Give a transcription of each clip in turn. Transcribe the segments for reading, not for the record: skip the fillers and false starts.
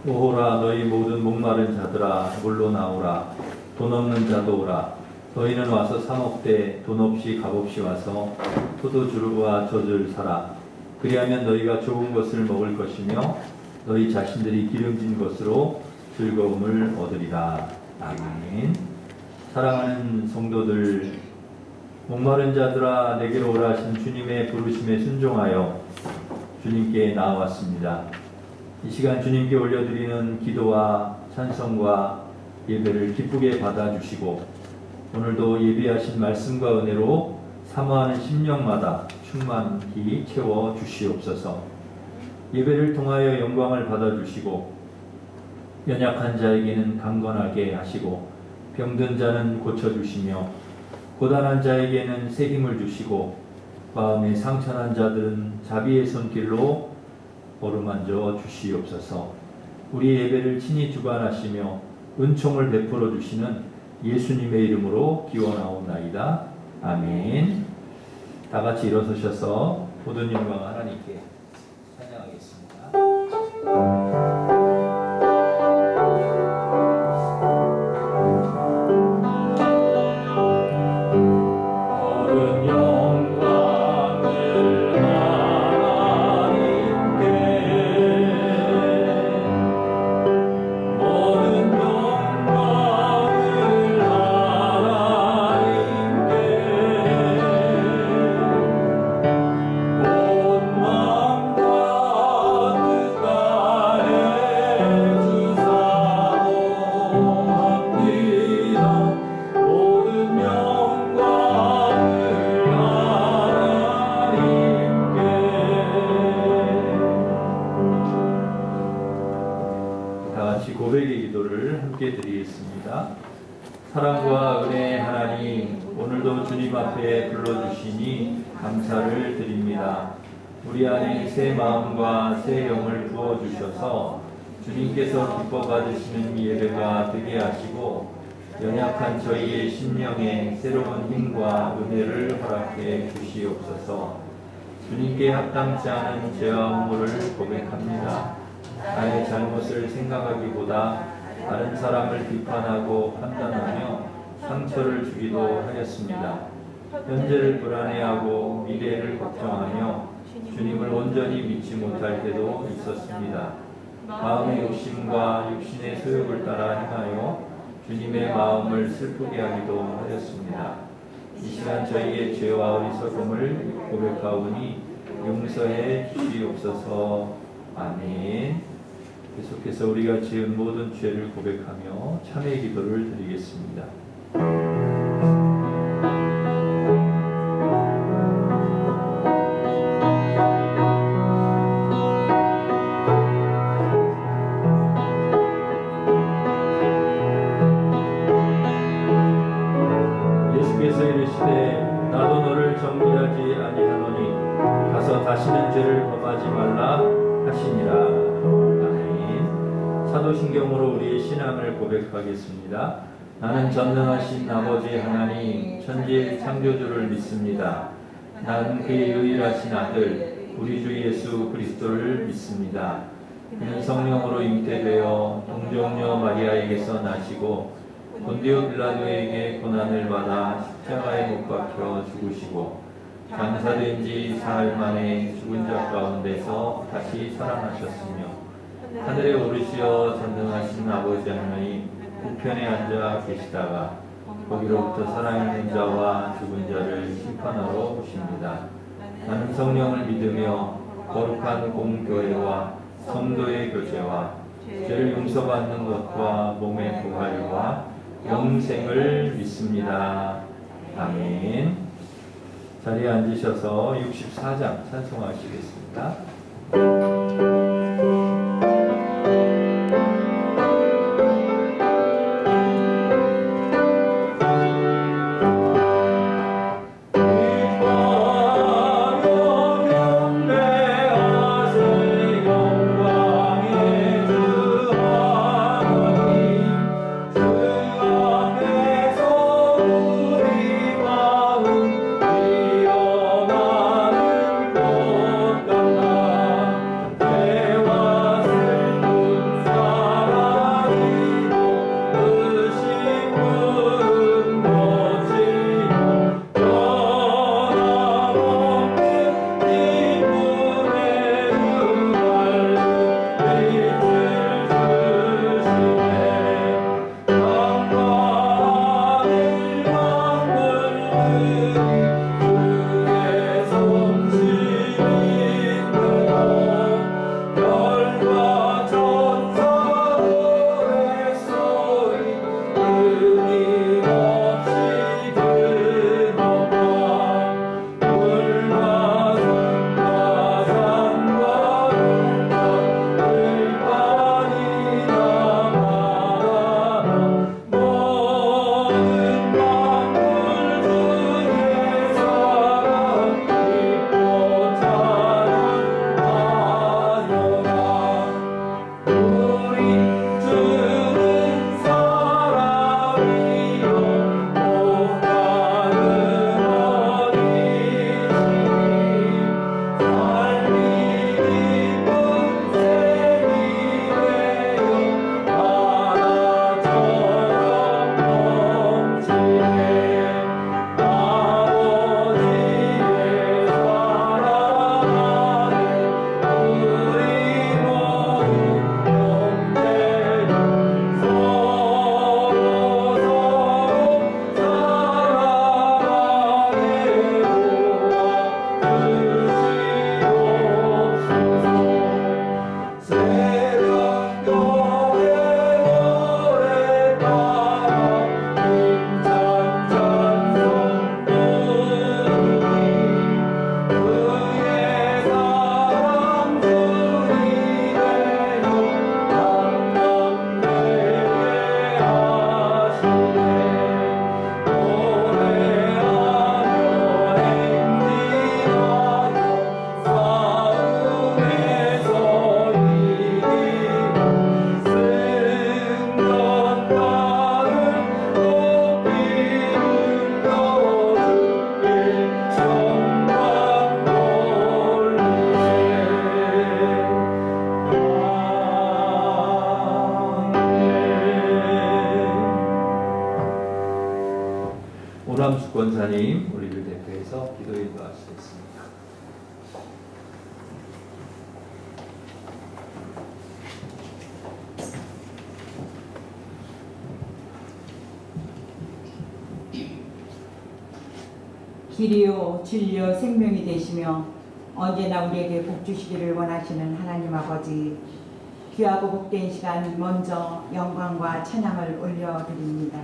오호라 너희 모든 목마른 자들아 물로 나오라. 돈 없는 자도 오라. 너희는 와서 사 먹되 돈 없이 값없이 와서 포도주와 젖을 사라. 그리하면 너희가 좋은 것을 먹을 것이며 너희 자신들이 기름진 것으로 즐거움을 얻으리라. 아멘. 사랑하는 성도들, 목마른 자들아 내게로 오라 하신 주님의 부르심에 순종하여 주님께 나아왔습니다. 이 시간 주님께 올려드리는 기도와 찬송과 예배를 기쁘게 받아주시고 오늘도 예비하신 말씀과 은혜로 사모하는 심령마다 충만히 채워주시옵소서. 예배를 통하여 영광을 받아주시고 연약한 자에게는 강건하게 하시고 병든 자는 고쳐주시며 고단한 자에게는 새 힘을 주시고 마음에 상처난 자들은 자비의 손길로 어루만져 주시옵소서. 우리 예배를 친히 주관하시며 은총을 베풀어 주시는 예수님의 이름으로 기원하옵나이다. 아멘. 다 같이 일어서셔서 모든 영광 하나님께 찬양하겠습니다. 고백의 기도를 함께 드리겠습니다. 사랑과 은혜의 하나님, 오늘도 주님 앞에 불러주시니 감사를 드립니다. 우리 안에 새 마음과 새 영을 부어주셔서 주님께서 기뻐 받으시는 예배가 되게 하시고 연약한 저희의 심령에 새로운 힘과 은혜를 허락해 주시옵소서. 주님께 합당치 않은 죄와 허물을 고백합니다. 나의 잘못을 생각하기보다 다른 사람을 비판하고 판단하며 상처를 주기도 하였습니다. 현재를 불안해하고 미래를 걱정하며 주님을 온전히 믿지 못할 때도 있었습니다. 마음의 욕심과 육신의 소욕을 따라 행하여 주님의 마음을 슬프게 하기도 하였습니다. 이 시간 저희의 죄와 어리석음을 고백하오니 용서해 주시옵소서. 아멘. 계속해서 우리가 지은 모든 죄를 고백하며 참회 기도를 드리겠습니다. 예수께서 이르시되 나도 너를 정죄하지 아니하노니 가서 다시는 죄를 범하지 말라 하시니라. 사도신경으로 우리의 신앙을 고백하겠습니다. 나는 전능하신 아버지 하나님 천지의 창조주를 믿습니다. 나는 그의 유일하신 아들 우리 주 예수 그리스도를 믿습니다. 그는 성령으로 잉태되어 동정녀 마리아에게서 나시고 본디오 빌라도에게 고난을 받아 십자가에 못 박혀 죽으시고 장사된 지 사흘 만에 죽은 자 가운데서 다시 살아나셨으며 하늘에 오르시어 전능하신 아버지 하나님 우편에 앉아 계시다가 거기로부터 살아있는 자와 죽은 자를 심판하러 오십니다. 나는 성령을 믿으며 거룩한 공교회와 성도의 교제와 죄를 용서받는 것과 몸의 부활과 영생을 믿습니다. 아멘. 자리에 앉으셔서 64장 찬송하시겠습니다. 우리 마음 일어나는 것 같아 김영수 권사님 우리를 대표해서 기도 인도하시겠습니다. 길이요 진리요 생명이 되시며 언제나 우리에게 복 주시기를 원하시는 하나님 아버지, 귀하고 복된 시간 먼저 영광과 찬양을 올려드립니다.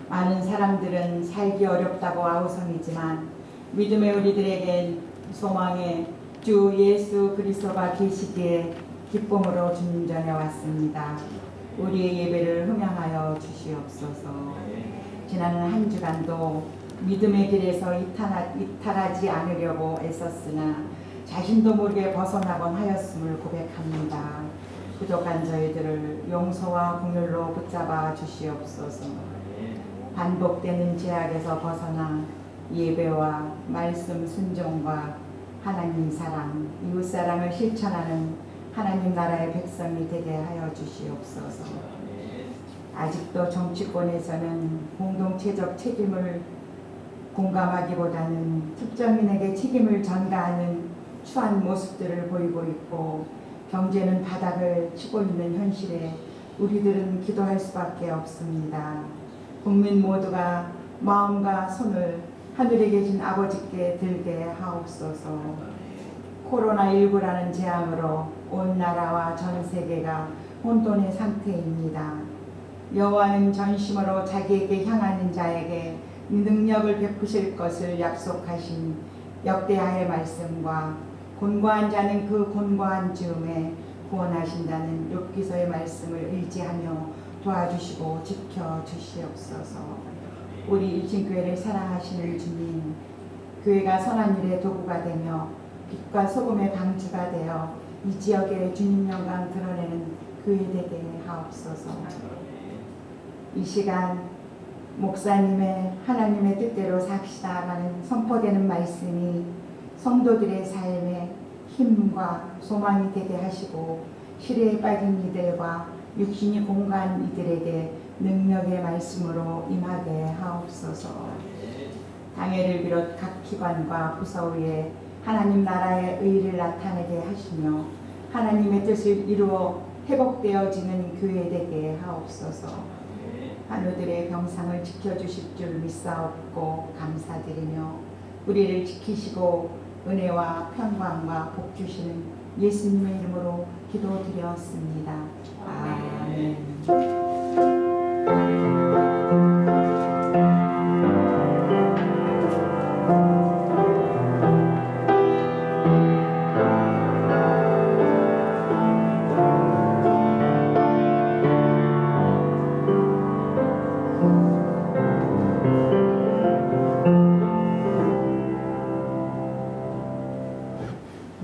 많은 사람들은 살기 어렵다고 아우성이지만 믿음의 우리들에겐 소망의 주 예수 그리스도가 계시기에 기쁨으로 주님 전에 왔습니다. 우리의 예배를 흥양하여 주시옵소서. 지난 한 주간도 믿음의 길에서 이탈하지 않으려고 애썼으나 자신도 모르게 벗어나곤 하였음을 고백합니다. 부족한 저희들을 용서와 긍휼로 붙잡아 주시옵소서. 반복되는 제약에서 벗어나 예배와 말씀 순종과 하나님 사랑, 이웃 사랑을 실천하는 하나님 나라의 백성이 되게 하여 주시옵소서. 아직도 정치권에서는 공동체적 책임을 공감하기보다는 특정인에게 책임을 전가하는 추한 모습들을 보이고 있고, 경제는 바닥을 치고 있는 현실에 우리들은 기도할 수밖에 없습니다. 국민 모두가 마음과 손을 하늘에 계신 아버지께 들게 하옵소서. 코로나19라는 재앙으로 온 나라와 전 세계가 혼돈의 상태입니다. 여호와는 전심으로 자기에게 향하는 자에게 능력을 베푸실 것을 약속하신 역대하의 말씀과 곤고한 자는 그 곤고한 즈음에 구원하신다는 욥기서의 말씀을 의지하며 도와주시고 지켜주시옵소서. 우리 일진교회를 사랑하시는 주님, 교회가 선한 일의 도구가 되며 빛과 소금의 방주가 되어 이 지역의 주님 영광 드러내는 교회 되게 하옵소서. 이 시간 목사님의 하나님의 뜻대로 삽시다라는 선포되는 말씀이 성도들의 삶에 힘과 소망이 되게 하시고, 시대에 빠진 이들과 육신이 공고한 이들에게 능력의 말씀으로 임하게 하옵소서. 당회를 비롯 각 기관과 부서 위에 하나님 나라의 의를 나타내게 하시며 하나님의 뜻을 이루어 회복되어지는 교회 되게 하옵소서. 한우들의 병상을 지켜주실 줄 믿사옵고 감사드리며, 우리를 지키시고 은혜와 평강과 복 주시는 예수님의 이름으로 기도드렸습니다. 아멘.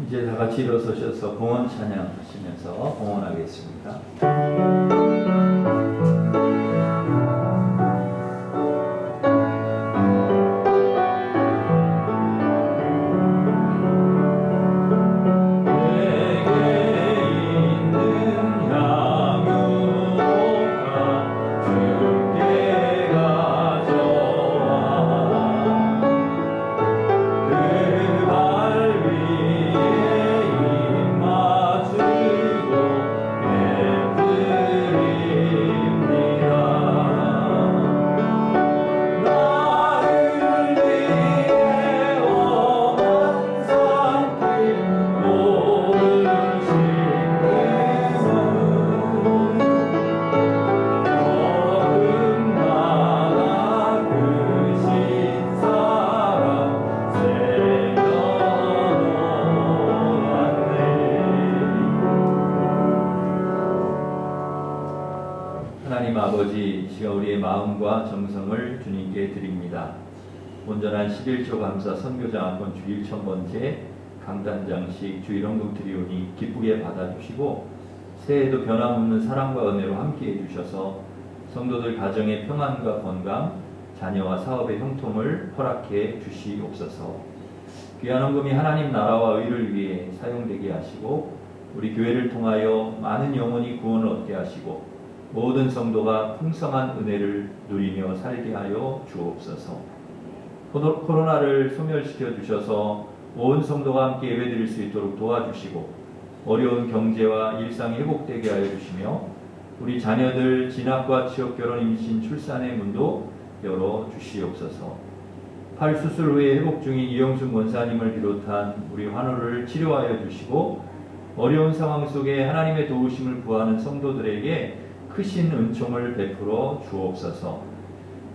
이제 다 같이 일어서셔서 봉헌 찬양하시면서 봉헌하겠습니다. 하나님 아버지, 이 시간 우리의 마음과 정성을 주님께 드립니다. 온전한 11조 감사 선교장 한번 주 1,000번째 강단장식 주 1원금 드리오니 기쁘게 받아주시고, 새해에도 변함없는 사랑과 은혜로 함께해 주셔서 성도들 가정의 평안과 건강, 자녀와 사업의 형통을 허락해 주시옵소서. 귀한 헌금이 하나님 나라와 의를 위해 사용되게 하시고, 우리 교회를 통하여 많은 영혼이 구원을 얻게 하시고, 모든 성도가 풍성한 은혜를 누리며 살게 하여 주옵소서. 코로나를 소멸시켜 주셔서 온 성도가 함께 예배드릴 수 있도록 도와주시고 어려운 경제와 일상이 회복되게 하여 주시며 우리 자녀들 진학과 취업, 결혼, 임신, 출산의 문도 열어 주시옵소서. 팔 수술 후에 회복 중인 이영순 권사님을 비롯한 우리 환우를 치료하여 주시고 어려운 상황 속에 하나님의 도우심을 구하는 성도들에게 크신 은총을 베풀어 주옵소서.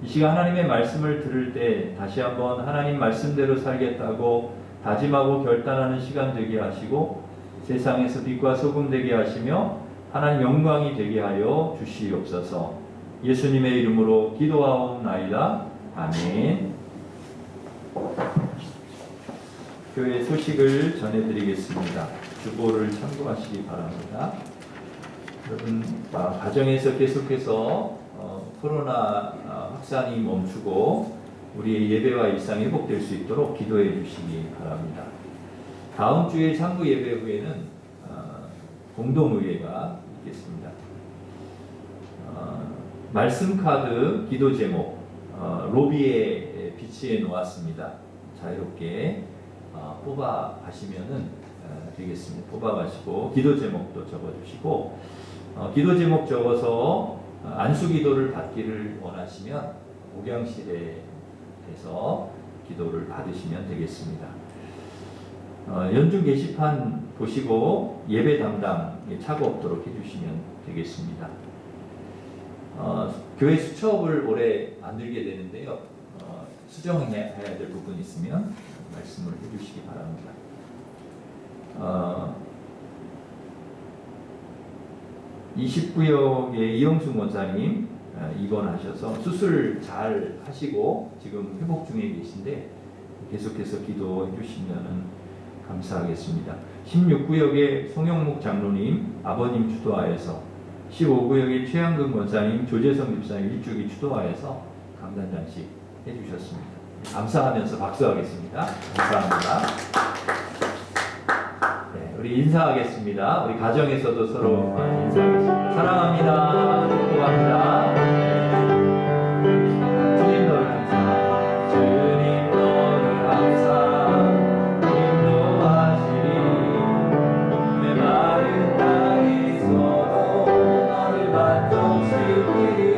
이 시간 하나님의 말씀을 들을 때 다시 한번 하나님 말씀대로 살겠다고 다짐하고 결단하는 시간 되게 하시고 세상에서 빛과 소금 되게 하시며 하나님 영광이 되게 하여 주시옵소서. 예수님의 이름으로 기도하옵나이다. 아멘. 교회 소식을 전해드리겠습니다. 주보를 참고하시기 바랍니다. 여러분, 가정에서 계속해서 코로나 확산이 멈추고 우리의 예배와 일상이 회복될 수 있도록 기도해 주시기 바랍니다. 다음 주에 상부 예배 후에는 공동의회가 있겠습니다. 말씀 카드 기도 제목 로비에 비치해 놓았습니다. 자유롭게 뽑아 가시면은 되겠습니다. 뽑아 가시고 기도 제목도 적어 주시고 기도 제목 적어서 안수 기도를 받기를 원하시면 목양실에서 기도를 받으시면 되겠습니다. 연중 게시판 보시고 예배 담당에 착오 없도록 해주시면 되겠습니다. 교회 수첩을 올해 만들게 되는데요. 수정해야 될 부분이 있으면 말씀을 해주시기 바랍니다. 29역의 이영순 원사님 입원하셔서 수술 잘 하시고 지금 회복 중에 계신데 계속해서 기도해 주시면 감사하겠습니다. 16구역의 송영목 장로님 아버님 추도하여서 15구역의 최양근 권사님 조재성 집사님 일주기 추도하여서 강단장식 해주셨습니다. 감사하면서 박수하겠습니다. 감사합니다. 네, 우리 인사하겠습니다. 우리 가정에서도 서로 인사하겠습니다. 사랑합니다. 축복합니다. 주님 너를 항상 주님 너를 항상 인도하시리 내 마른 땅에서도 너를 만족시키리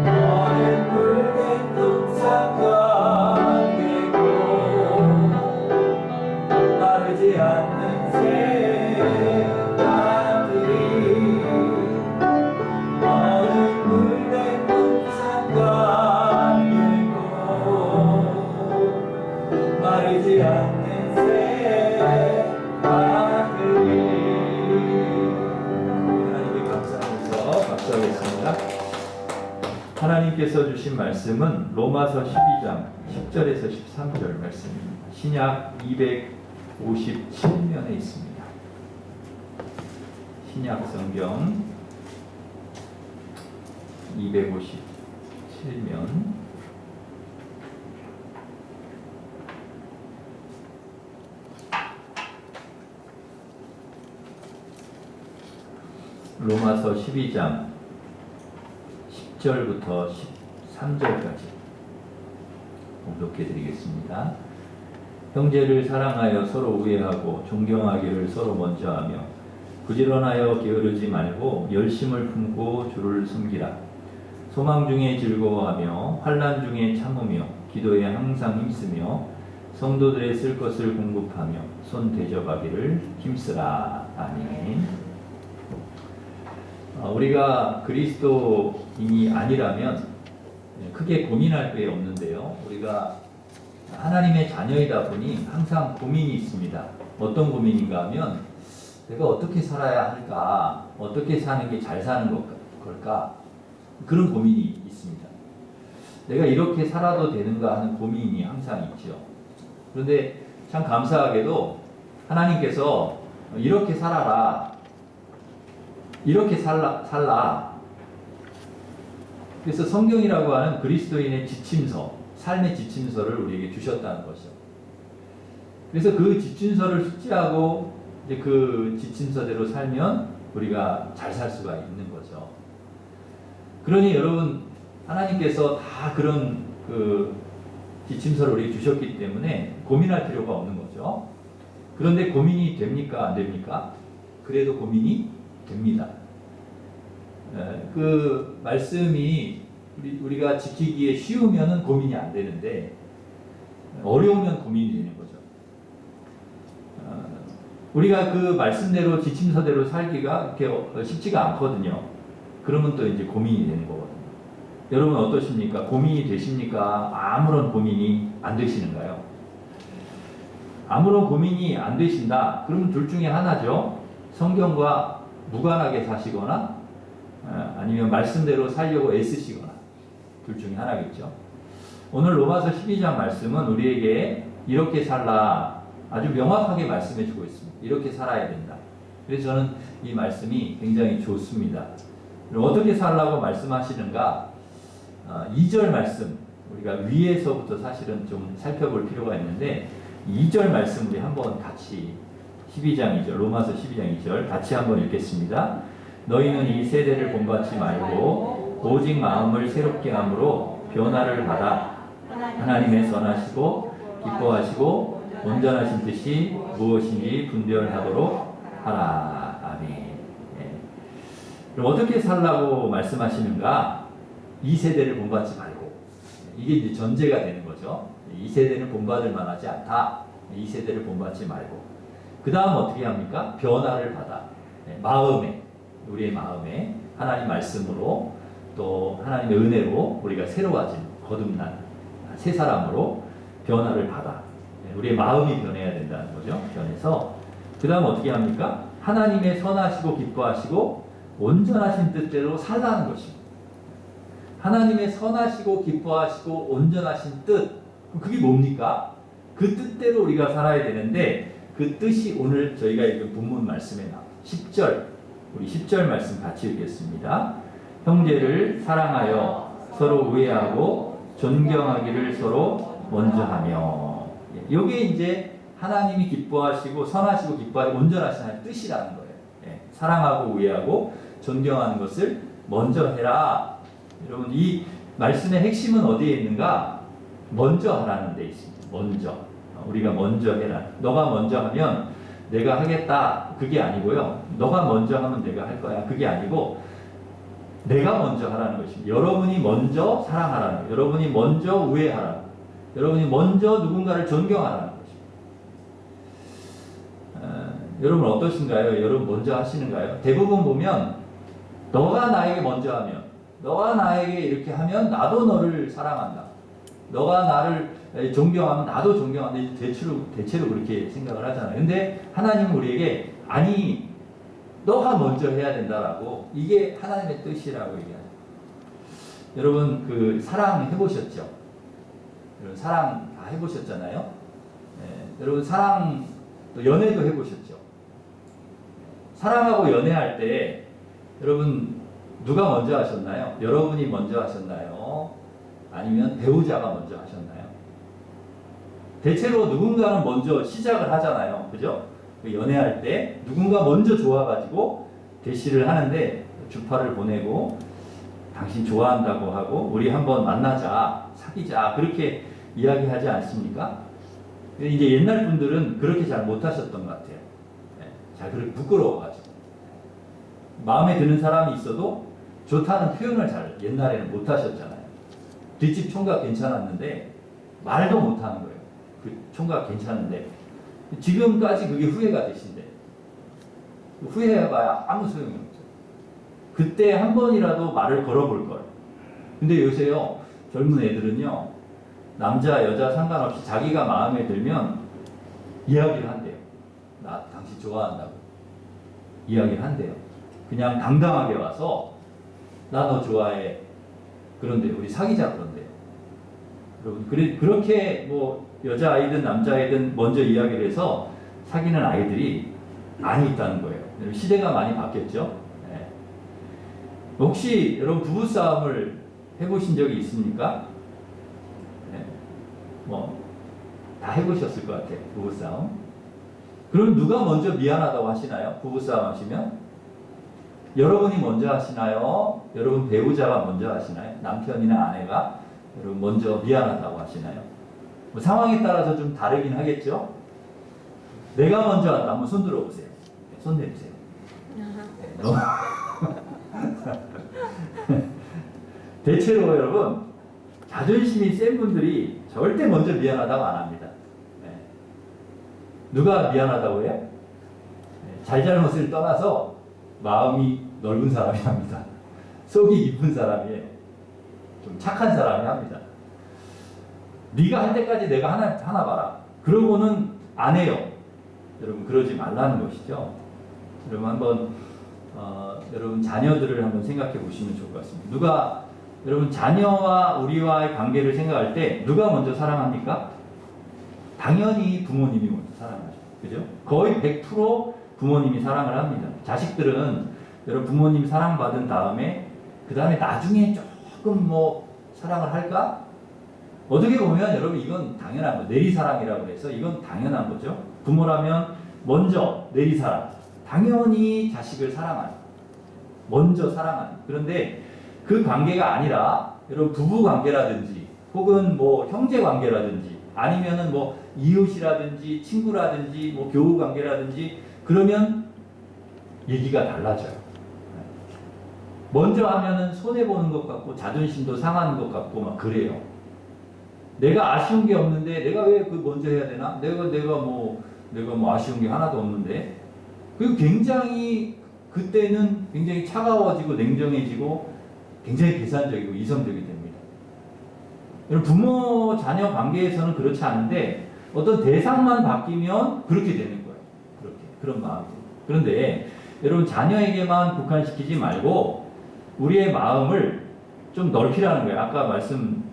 너는 붉은 동산과 계곡 마르지 않는 새가들이 너는 붉은 동산과 계곡 마르지 않는 새가들이 하나님께 감사하면서 박수하겠습니다. 하나님께서 주신 말씀은 로마서 12장 10절에서 13절 말씀입니다. 신약 257면에 있습니다. 신약 성경 257면 로마서 12장 10절부터 13절까지 공독해 드리겠습니다. 형제를 사랑하여 서로 우애하고 존경하기를 서로 먼저 하며 부지런하여 게으르지 말고 열심을 품고 주를 섬기라. 소망 중에 즐거워하며 환난 중에 참으며 기도에 항상 힘쓰며 성도들의 쓸 것을 공급하며 손 대접하기를 힘쓰라. 아멘. 우리가 그리스도인이 아니라면 크게 고민할 게 없는데요. 우리가 하나님의 자녀이다 보니 항상 고민이 있습니다. 어떤 고민인가 하면 내가 어떻게 살아야 할까? 어떻게 사는 게 잘 사는 걸까? 그런 고민이 있습니다. 내가 이렇게 살아도 되는가 하는 고민이 항상 있죠. 그런데 참 감사하게도 하나님께서 이렇게 살아라. 이렇게 살라. 그래서 성경이라고 하는 그리스도인의 지침서, 삶의 지침서를 우리에게 주셨다는 것이죠. 그래서 그 지침서를 숙지하고 이제 그 지침서대로 살면 우리가 잘 살 수가 있는 거죠. 그러니 여러분, 하나님께서 다 그런 그 지침서를 우리에게 주셨기 때문에 고민할 필요가 없는 거죠. 그런데 고민이 됩니까? 안 됩니까? 그래도 고민이 됩니다. 그 말씀이 우리가 지키기에 쉬우면은 고민이 안 되는데 어려우면 고민이 되는 거죠. 우리가 그 말씀대로 지침서대로 살기가 그렇게 쉽지가 않거든요. 그러면 또 이제 고민이 되는 거거든요. 여러분 어떠십니까? 고민이 되십니까? 아무런 고민이 안 되시는가요? 아무런 고민이 안 되신다. 그러면 둘 중에 하나죠. 성경과 무관하게 사시거나 아니면 말씀대로 살려고 애쓰시거나 둘 중에 하나겠죠. 오늘 로마서 12장 말씀은 우리에게 이렇게 살라 아주 명확하게 말씀해 주고 있습니다. 이렇게 살아야 된다. 그래서 저는 이 말씀이 굉장히 좋습니다. 어떻게 살라고 말씀하시는가? 2절 말씀 우리가 위에서부터 사실은 좀 살펴볼 필요가 있는데 2절 말씀 우리 한번 같이 12장 2절 로마서 12장 2절 같이 한번 읽겠습니다. 너희는 이 세대를 본받지 말고 오직 마음을 새롭게 함으로 변화를 받아 하나님의 선하시고 기뻐하시고 온전하신 뜻이 무엇인지 분별하도록 하라. 아멘. 예. 그럼 어떻게 살라고 말씀하시는가? 이 세대를 본받지 말고 이게 이제 전제가 되는 거죠. 이 세대는 본받을 만하지 않다. 이 세대를 본받지 말고 그 다음 어떻게 합니까? 변화를 받아 마음에 우리의 마음에 하나님 말씀으로 또 하나님의 은혜로 우리가 새로워진 거듭난 새 사람으로 변화를 받아 우리의 마음이 변해야 된다는 거죠. 변해서 그 다음 어떻게 합니까? 하나님의 선하시고 기뻐하시고 온전하신 뜻대로 살라는 것입니다. 하나님의 선하시고 기뻐하시고 온전하신 뜻 그게 뭡니까? 그 뜻대로 우리가 살아야 되는데 그 뜻이 오늘 저희가 읽은 본문 말씀에 나와 10절 우리 10절 말씀 같이 읽겠습니다. 형제를 사랑하여 서로 우애하고 존경하기를 서로 먼저 하며 이게 이제 하나님이 기뻐하시고 선하시고 기뻐하시고 온전하신 하나님의 뜻이라는 거예요. 사랑하고 우애하고 존경하는 것을 먼저 해라. 여러분 이 말씀의 핵심은 어디에 있는가? 먼저 하라는 데 있습니다. 먼저 우리가 먼저 해라. 너가 먼저 하면 내가 하겠다 그게 아니고요. 너가 먼저 하면 내가 할 거야 그게 아니고 내가 먼저 하라는 것입니다. 여러분이 먼저 사랑하라는 거예요. 여러분이 먼저 우애하라는 거예요. 여러분이 먼저 누군가를 존경하라는 것입니다. 여러분 어떠신가요? 여러분 먼저 하시는가요? 대부분 보면 너가 나에게 먼저 하면 너가 나에게 이렇게 하면 나도 너를 사랑한다. 너가 나를 존경하면 나도 존경한다. 대체로 그렇게 생각을 하잖아요. 근데 하나님은 우리에게 아니 너가 먼저 해야 된다라고 이게 하나님의 뜻이라고 얘기하죠. 여러분 그 사랑 해보셨죠? 여러분 사랑 다 해보셨잖아요. 여러분 사랑 또 연애도 해보셨죠? 사랑하고 연애할 때 여러분 누가 먼저 하셨나요? 여러분이 먼저 하셨나요? 아니면 배우자가 먼저 하셨나요? 대체로 누군가는 먼저 시작을 하잖아요. 그죠? 연애할 때 누군가 먼저 좋아가지고 대시를 하는데 주파를 보내고 당신 좋아한다고 하고 우리 한번 만나자 사귀자 그렇게 이야기하지 않습니까? 이제 옛날 분들은 그렇게 잘 못하셨던 것 같아요. 잘 그렇게 부끄러워가지고 마음에 드는 사람이 있어도 좋다는 표현을 잘 옛날에는 못하셨잖아요. 뒷집 총각 괜찮았는데 말도 못하는 거예요. 그 총각 괜찮은데 지금까지 그게 후회가 되신대. 후회해봐야 아무 소용이 없죠. 그때 한 번이라도 말을 걸어볼 걸. 근데 요새요 젊은 애들은요 남자 여자 상관없이 자기가 마음에 들면 이야기를 한대요. 나 당신 좋아한다고 이야기를 한대요. 그냥 당당하게 와서 나 너 좋아해. 그런데 우리 사귀자 그런데요. 여러분 그렇게 뭐 여자아이든 남자아이든 먼저 이야기를 해서 사귀는 아이들이 많이 있다는 거예요. 시대가 많이 바뀌었죠. 네. 혹시 여러분 부부싸움을 해보신 적이 있습니까? 네. 뭐 다 해보셨을 것 같아요. 부부싸움. 그럼 누가 먼저 미안하다고 하시나요? 부부싸움 하시면? 여러분이 먼저 하시나요? 여러분 배우자가 먼저 하시나요? 남편이나 아내가 여러분 먼저 미안하다고 하시나요? 뭐 상황에 따라서 좀 다르긴 하겠죠? 내가 먼저 한다. 한번 손 들어보세요. 손 내주세요. 대체로 여러분 자존심이 센 분들이 절대 먼저 미안하다고 안 합니다. 누가 미안하다고 해요? 잘잘못을 떠나서 마음이 넓은 사람이 합니다. 속이 깊은 사람이, 좀 착한 사람이 합니다. 네가 할 때까지 내가 하나 봐라. 그러고는 안 해요. 여러분 그러지 말라는 것이죠. 여러분 한번 여러분 자녀들을 한번 생각해 보시면 좋을 것 같습니다. 여러분 자녀와 우리와의 관계를 생각할 때 누가 먼저 사랑합니까? 당연히 부모님이 먼저 사랑하죠. 그죠? 거의 100% 부모님이 사랑을 합니다. 자식들은 여러분 부모님 사랑받은 다음에 그 다음에 나중에 조금 뭐 사랑을 할까? 어떻게 보면 여러분 이건 당연한 거, 내리사랑이라고 해서 이건 당연한 거죠. 부모라면 먼저 내리사랑, 당연히 자식을 사랑하는, 먼저 사랑하는. 그런데 그 관계가 아니라 여러분 부부 관계라든지 혹은 뭐 형제 관계라든지 아니면은 뭐 이웃이라든지 친구라든지 뭐 교우 관계라든지 그러면 얘기가 달라져요. 먼저 하면은 손해보는 것 같고 자존심도 상하는 것 같고 막 그래요. 내가 아쉬운 게 없는데 내가 왜 그 먼저 해야 되나? 내가 뭐 아쉬운 게 하나도 없는데. 그리고 굉장히 그때는 굉장히 차가워지고 냉정해지고 굉장히 계산적이고 이성적이 됩니다. 여러분 부모 자녀 관계에서는 그렇지 않은데 어떤 대상만 바뀌면 그렇게 되는 거예요. 그런 마음이. 그런데 여러분 자녀에게만 국한시키지 말고 우리의 마음을 좀 넓히라는 거예요. 아까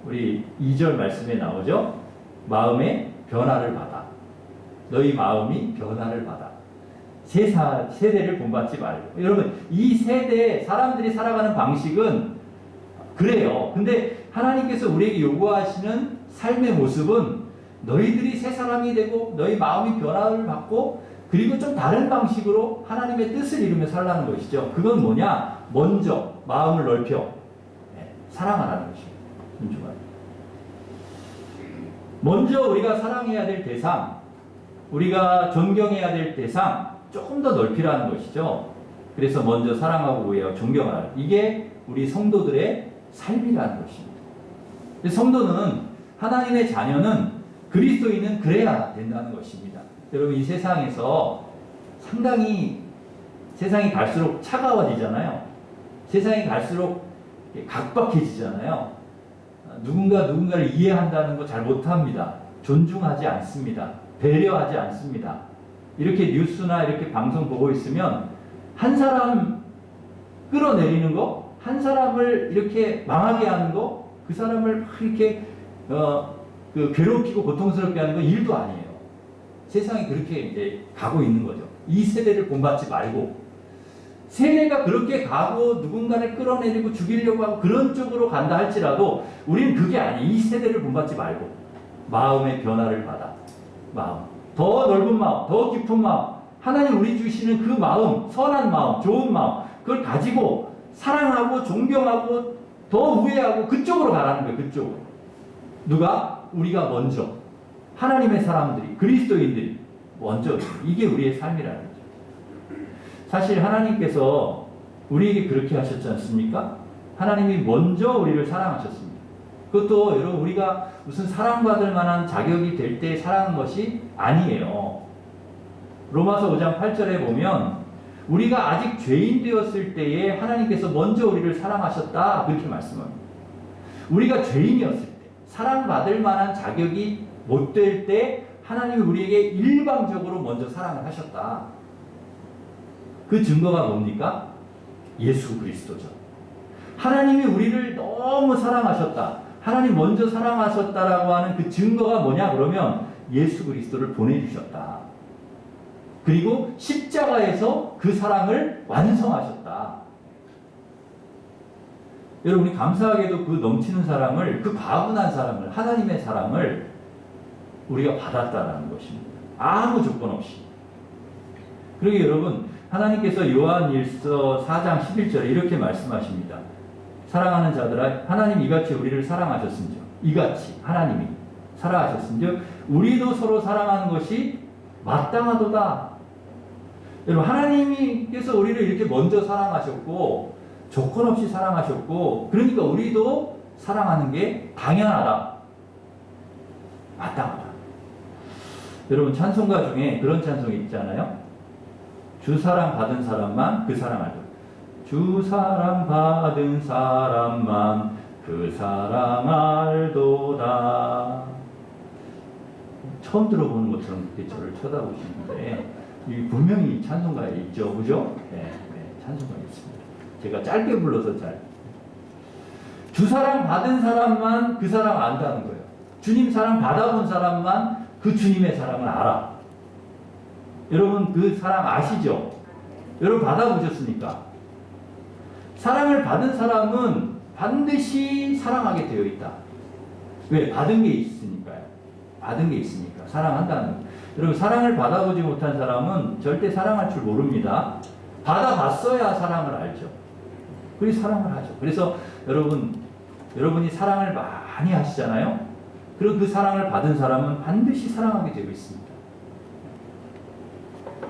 우리 2절 말씀에 나오죠. 마음의 변화를 받아. 너희 마음이 변화를 받아. 세대를 본받지 말고. 여러분 이 세대 사람들이 살아가는 방식은 그래요. 근데 하나님께서 우리에게 요구하시는 삶의 모습은 너희들이 새 사람이 되고 너희 마음이 변화를 받고 그리고 좀 다른 방식으로 하나님의 뜻을 이루며 살라는 것이죠. 그건 뭐냐? 먼저 마음을 넓혀 사랑하라는 것입니다. 먼저 우리가 사랑해야 될 대상, 우리가 존경해야 될 대상 조금 더 넓히라는 것이죠. 그래서 먼저 사랑하고 우애하고 존경하라. 이게 우리 성도들의 삶이라는 것입니다. 성도는 하나님의 자녀는 그리스도인은 그래야 된다는 것입니다. 여러분 이 세상에서 상당히 세상이 갈수록 차가워지잖아요. 세상이 갈수록 각박해지잖아요. 누군가를 이해한다는 거 잘 못합니다. 존중하지 않습니다. 배려하지 않습니다. 이렇게 뉴스나 이렇게 방송 보고 있으면 한 사람 끌어내리는 거, 한 사람을 이렇게 망하게 하는 거, 그 사람을 막 이렇게 괴롭히고 고통스럽게 하는 건 일도 아니에요. 세상이 그렇게 이제 가고 있는 거죠. 이 세대를 본받지 말고 세대가 그렇게 가고 누군가를 끌어내리고 죽이려고 하고 그런 쪽으로 간다 할지라도 우리는 그게 아니에요. 이 세대를 본받지 말고 마음의 변화를 받아. 마음. 더 넓은 마음, 더 깊은 마음, 하나님 우리 주시는 그 마음, 선한 마음, 좋은 마음, 그걸 가지고 사랑하고 존경하고 더 우애하고 그쪽으로 가라는 거예요. 그쪽으로. 누가? 우리가 먼저. 하나님의 사람들이, 그리스도인들이 먼저. 이게 우리의 삶이라는 거죠. 사실 하나님께서 우리에게 그렇게 하셨지 않습니까? 하나님이 먼저 우리를 사랑하셨습니다. 그것도 여러분 우리가 무슨 사랑받을 만한 자격이 될 때 사랑한 것이 아니에요. 로마서 5장 8절에 보면 우리가 아직 죄인 되었을 때에 하나님께서 먼저 우리를 사랑하셨다 그렇게 말씀합니다. 우리가 죄인이었을 때 사랑받을 만한 자격이 못 될 때 하나님이 우리에게 일방적으로 먼저 사랑을 하셨다. 그 증거가 뭡니까? 예수 그리스도죠. 하나님이 우리를 너무 사랑하셨다. 하나님 먼저 사랑하셨다라고 하는 그 증거가 뭐냐 그러면 예수 그리스도를 보내주셨다. 그리고 십자가에서 그 사랑을 완성하셨다. 여러분 우리 감사하게도 그 넘치는 사랑을, 그 과분한 사랑을, 하나님의 사랑을 우리가 받았다라는 것입니다. 아무 조건 없이. 그러게 여러분 하나님께서 요한일서 4장 11절에 이렇게 말씀하십니다. 사랑하는 자들아 하나님 이같이 우리를 사랑하셨습니다. 이같이 하나님이 사랑하셨은즉 우리도 서로 사랑하는 것이 마땅하도다. 여러분, 하나님께서 우리를 이렇게 먼저 사랑하셨고 조건 없이 사랑하셨고, 그러니까 우리도 사랑하는 게 당연하다, 마땅하다. 여러분, 찬송가 중에 그런 찬송이 있잖아요. 주 사랑 받은 사람만 그 사랑 알도다. 주 사랑 받은 사람만 그 사랑 알도다. 처음 들어보는 것처럼 그렇게 저를 쳐다보시는데, 이 분명히 찬송가에 있죠, 그죠? 네, 찬송가에 있습니다. 제가 짧게 불러서 주 사랑 받은 사람만 그 사랑 안다는 거예요. 주님 사랑 받아본 사람만 그 주님의 사랑을 알아. 여러분, 그 사랑 아시죠? 여러분, 받아보셨습니까? 사랑을 받은 사람은 반드시 사랑하게 되어 있다. 왜? 받은 게 있으니까요. 받은 게 있으니까 사랑한다는 거예요. 여러분, 사랑을 받아보지 못한 사람은 절대 사랑할 줄 모릅니다. 받아봤어야 사랑을 알죠. 그래서 사랑을 하죠. 그래서 여러분이 사랑을 많이 하시잖아요. 그리고 그 사랑을 받은 사람은 반드시 사랑하게 되고 있습니다.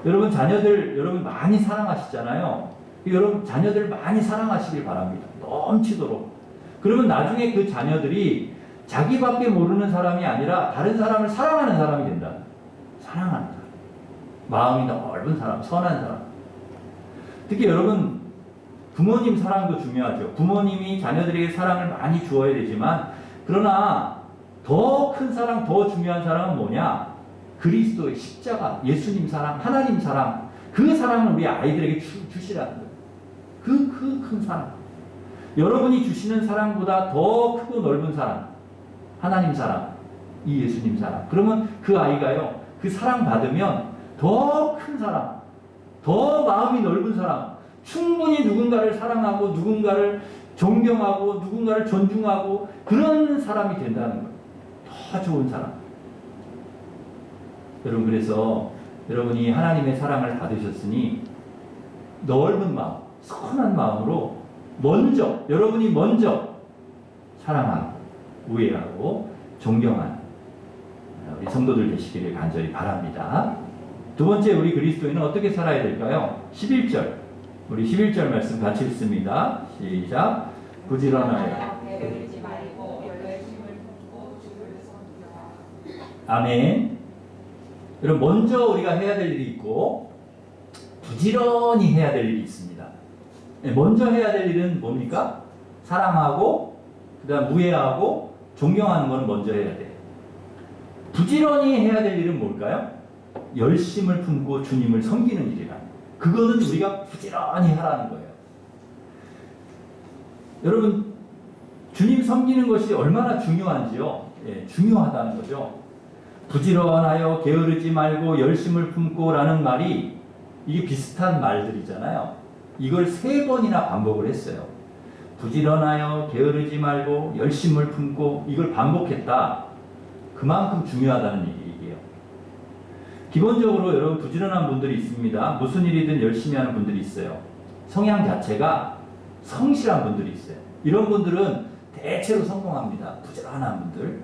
여러분, 여러분 많이 사랑하시잖아요. 여러분 자녀들 많이 사랑하시길 바랍니다. 넘치도록. 그러면 나중에 그 자녀들이 자기밖에 모르는 사람이 아니라 다른 사람을 사랑하는 사람이 된다. 사랑하는 사람. 마음이 넓은 사람, 선한 사람. 특히 여러분, 부모님 사랑도 중요하죠. 부모님이 자녀들에게 사랑을 많이 주어야 되지만, 그러나 더 큰 사랑, 더 중요한 사랑은 뭐냐? 그리스도의 십자가, 예수님 사랑, 하나님 사랑, 그 사랑을 우리 아이들에게 주시라는 거예요. 그 큰 사랑. 여러분이 주시는 사랑보다 더 크고 넓은 사랑, 하나님 사랑, 이 예수님 사랑. 그러면 그 아이가요, 그 사랑 받으면 더 큰 사랑, 더 마음이 넓은 사랑, 충분히 누군가를 사랑하고 누군가를 존경하고 누군가를 존중하고 그런 사람이 된다는 거예요. 더 좋은 사람. 여러분, 그래서 여러분이 하나님의 사랑을 받으셨으니 넓은 마음, 선한 마음으로 여러분이 먼저 사랑하고 우애하고 존경하는 우리 성도들 되시기를 간절히 바랍니다. 두 번째, 우리 그리스도인은 어떻게 살아야 될까요? 11절. 우리 11절 말씀 같이 읽습니다. 시작. 부지런하여 게으르지 말고 열심을 품고 주를 섬기라. 아멘. 여러분, 먼저 우리가 해야 될 일이 있고 부지런히 해야 될 일이 있습니다. 먼저 해야 될 일은 뭡니까? 사랑하고 그다음 우애하고 존경하는 것은 먼저 해야 돼요. 부지런히 해야 될 일은 뭘까요? 열심을 품고 주님을 섬기는 일이라. 그거는 우리가 부지런히 하라는 거예요. 여러분, 주님 섬기는 것이 얼마나 중요한지요? 중요하다는 거죠. 부지런하여 게으르지 말고 열심을 품고 라는 말이, 이게 비슷한 말들이잖아요. 이걸 3번이나 반복을 했어요. 부지런하여 게으르지 말고 열심을 품고, 이걸 반복했다. 그만큼 중요하다는 얘기예요. 기본적으로 여러분, 부지런한 분들이 있습니다. 무슨 일이든 열심히 하는 분들이 있어요. 성향 자체가 성실한 분들이 있어요. 이런 분들은 대체로 성공합니다. 부지런한 분들.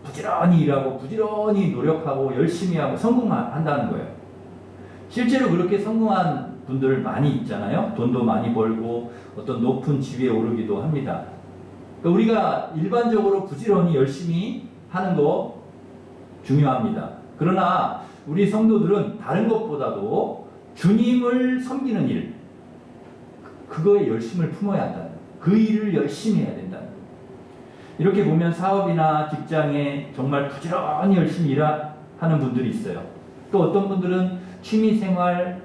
부지런히 일하고 부지런히 노력하고 열심히 하고 성공한다는 거예요. 실제로 그렇게 성공한 분들 많이 있잖아요. 돈도 많이 벌고 어떤 높은 지위에 오르기도 합니다. 그러니까 우리가 일반적으로 부지런히 열심히 하는 거 중요합니다. 그러나 우리 성도들은 다른 것보다도 주님을 섬기는 일, 그거에 열심을 품어야 한다는 거예요. 그 일을 열심히 해야 된다는 거예요. 이렇게 보면 사업이나 직장에 정말 부지런히 열심히 일하는 분들이 있어요. 또 어떤 분들은 취미생활,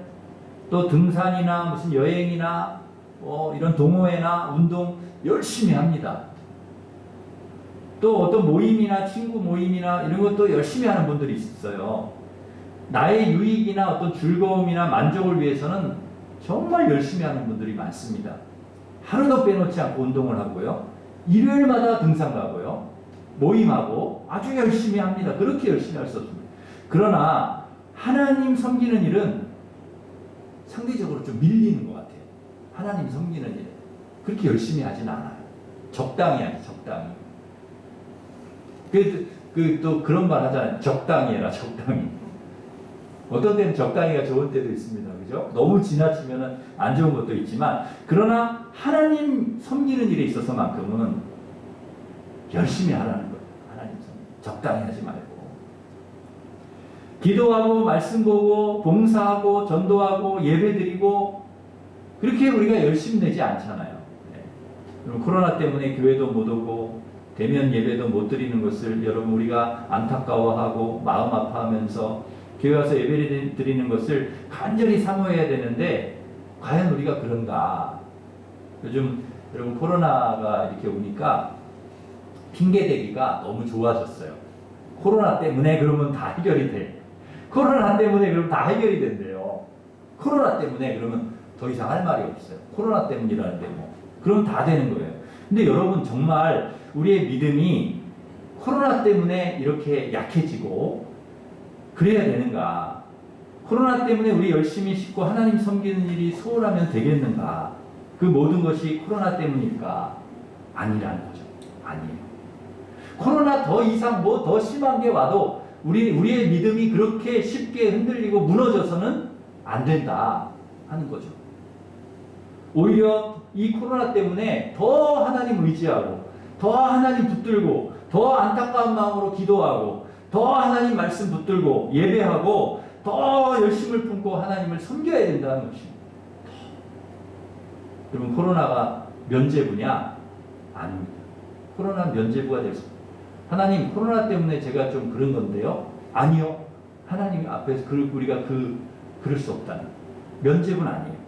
또 등산이나 무슨 여행이나 이런 동호회나 운동 열심히 합니다. 또 어떤 모임이나 친구 모임이나 이런 것도 열심히 하는 분들이 있어요. 나의 유익이나 어떤 즐거움이나 만족을 위해서는 정말 열심히 하는 분들이 많습니다. 하루도 빼놓지 않고 운동을 하고요. 일요일마다 등산 가고요. 모임하고 아주 열심히 합니다. 그렇게 열심히 할 수 없습니다. 그러나 하나님 섬기는 일은 상대적으로 좀 밀리는 것 같아요. 하나님 섬기는 일. 그렇게 열심히 하진 않아요. 적당히 하지, 적당히. 또 그런 말 하잖아요. 적당히 해라, 적당히. 어떤 때는 적당히가 좋은 때도 있습니다. 그죠? 너무 지나치면 안 좋은 것도 있지만, 그러나 하나님 섬기는 일에 있어서만큼은 열심히 하라는 거예요. 하나님 적당히 하지 말고. 기도하고, 말씀 보고, 봉사하고, 전도하고, 예배 드리고, 그렇게 우리가 열심히 내지 않잖아요. 네. 코로나 때문에 교회도 못 오고, 대면 예배도 못 드리는 것을 여러분 우리가 안타까워하고 마음 아파하면서 교회 와서 예배 드리는 것을 간절히 사모해야 되는데 과연 우리가 그런가? 요즘 여러분 코로나가 이렇게 오니까 핑계대기가 너무 좋아졌어요. 코로나 때문에 그러면 다 해결이 돼. 코로나 때문에 그러면 다 해결이 된대요. 코로나 때문에 그러면 더 이상 할 말이 없어요. 코로나 때문이라는데 뭐. 그럼 다 되는 거예요. 근데 여러분 정말 우리의 믿음이 코로나 때문에 이렇게 약해지고 그래야 되는가? 코로나 때문에 우리 열심히 싣고 하나님 섬기는 일이 소홀하면 되겠는가? 그 모든 것이 코로나 때문일까? 아니라는 거죠. 아니에요. 코로나 더 이상 뭐 더 심한 게 와도 우리의 믿음이 그렇게 쉽게 흔들리고 무너져서는 안 된다 하는 거죠. 오히려 이 코로나 때문에 더 하나님 의지하고 더 하나님 붙들고 더 안타까운 마음으로 기도하고 더 하나님 말씀 붙들고 예배하고 더 열심을 품고 하나님을 섬겨야 된다는 것입니다. 여러분 코로나가 면죄부냐? 아닙니다. 코로나 면죄부가 될 수 없습니다. 하나님 코로나 때문에 제가 좀 그런 건데요? 아니요. 하나님 앞에서 우리가 그럴 수 없다는 면죄부는 아니에요.